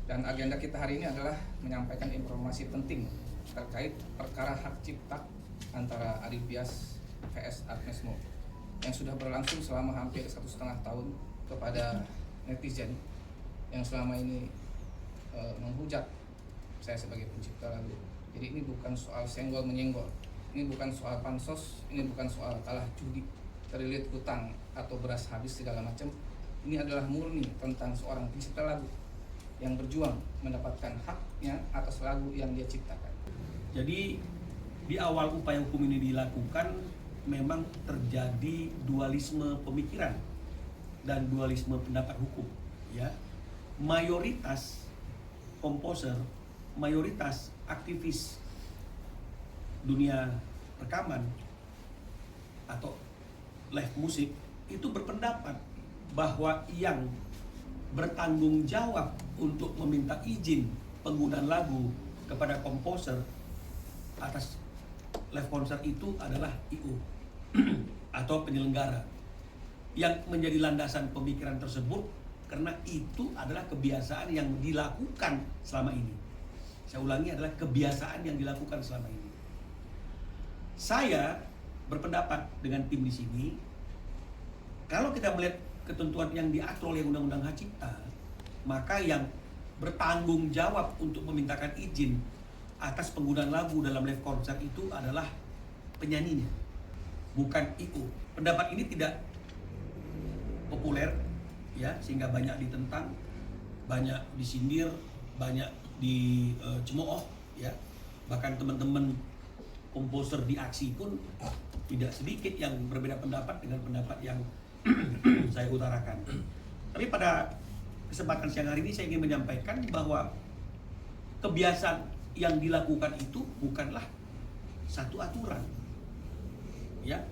Dan agenda kita hari ini adalah menyampaikan informasi penting terkait perkara hak cipta antara Adipias vs Agnes Mo yang sudah berlangsung selama hampir 1,5 tahun kepada netizen yang selama ini menghujat saya sebagai pencipta lagu. Jadi ini bukan soal senggol menyenggol, ini bukan soal pansos, ini bukan soal kalah judi, terlilit hutang atau beras habis segala macam. Ini adalah murni tentang seorang pencipta lagu yang berjuang mendapatkan haknya atas lagu yang dia ciptakan. Jadi di awal upaya hukum ini dilakukan memang terjadi dualisme pemikiran dan dualisme pendapat hukum, ya. Mayoritas komposer, mayoritas aktivis dunia rekaman atau live musik itu berpendapat bahwa yang bertanggung jawab untuk meminta izin penggunaan lagu kepada komposer atas live konser itu adalah IO atau penyelenggara, yang menjadi landasan pemikiran tersebut karena itu adalah kebiasaan yang dilakukan selama ini. Saya ulangi, adalah kebiasaan yang dilakukan selama ini. Saya berpendapat dengan tim di sini, kalau kita melihat ketentuan yang diatur oleh Undang-Undang Hak Cipta, maka yang bertanggung jawab untuk memintakan izin atas penggunaan lagu dalam live konser itu adalah penyanyinya, bukan IO. Pendapat ini tidak populer, ya, sehingga banyak ditentang, banyak disindir, banyak dicemooh, ya. Bahkan teman-teman komposer di aksi pun tidak sedikit yang berbeda pendapat dengan pendapat yang saya utarakan. Tapi pada kesempatan siang hari ini saya ingin menyampaikan bahwa kebiasaan yang dilakukan itu bukanlah satu aturan, ya.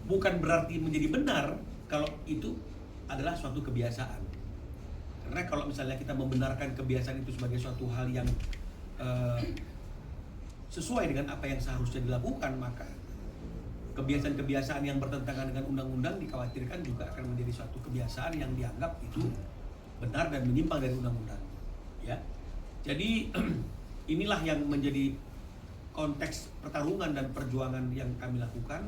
Bukan berarti menjadi benar kalau itu adalah suatu kebiasaan. Karena kalau misalnya kita membenarkan kebiasaan itu sebagai suatu hal yang sesuai dengan apa yang seharusnya dilakukan, maka kebiasaan-kebiasaan yang bertentangan dengan undang-undang dikhawatirkan juga akan menjadi suatu kebiasaan yang dianggap itu benar dan menyimpang dari undang-undang, ya. Jadi inilah yang menjadi konteks pertarungan dan perjuangan yang kami lakukan,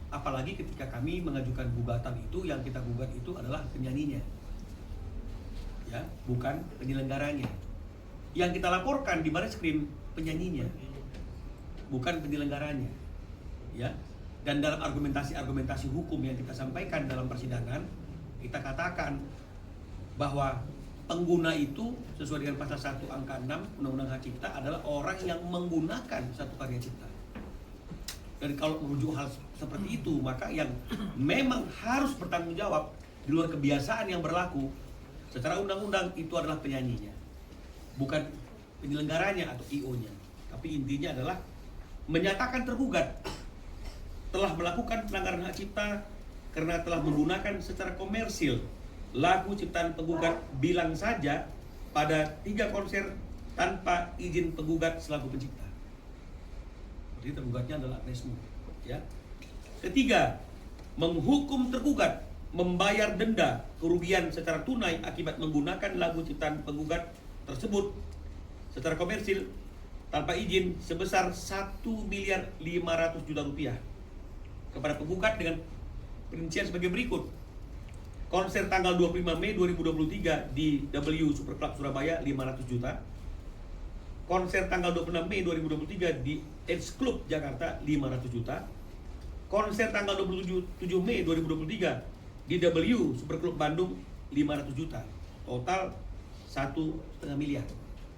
apalagi ketika kami mengajukan gugatan itu, yang kita gugat itu adalah penyanyinya, ya, bukan penyelenggaranya. Yang kita laporkan di Bareskrim penyanyinya, bukan penyelenggaranya, ya. Dan dalam argumentasi hukum yang kita sampaikan dalam persidangan, kita katakan bahwa pengguna itu sesuai dengan pasal 1 angka 6 Undang-Undang Hak Cipta adalah orang yang menggunakan satu karya cipta. Dan kalau merujuk hal seperti itu, maka yang memang harus bertanggung jawab di luar kebiasaan yang berlaku secara undang-undang itu adalah penyanyinya, bukan penyelenggaranya atau IO-nya. Tapi intinya adalah menyatakan tergugat telah melakukan pelanggaran hak cipta karena telah menggunakan secara komersil lagu ciptaan penggugat bilang saja pada 3 konser tanpa izin penggugat selaku pencipta. Jadi tergugatnya adalah Agnes Mo, ya. Ketiga, menghukum tergugat membayar denda kerugian secara tunai akibat menggunakan lagu ciptaan penggugat tersebut secara komersil tanpa izin sebesar 1.500.000.000 rupiah kepada penggugat dengan perincian sebagai berikut. Konser tanggal 25 Mei 2023 di W Super Club Surabaya 500 juta. Konser tanggal 26 Mei 2023 di Edge Club Jakarta 500 juta. Konser tanggal 27 Mei 2023 di W Super Club Bandung 500 juta. Total 1,5 miliar.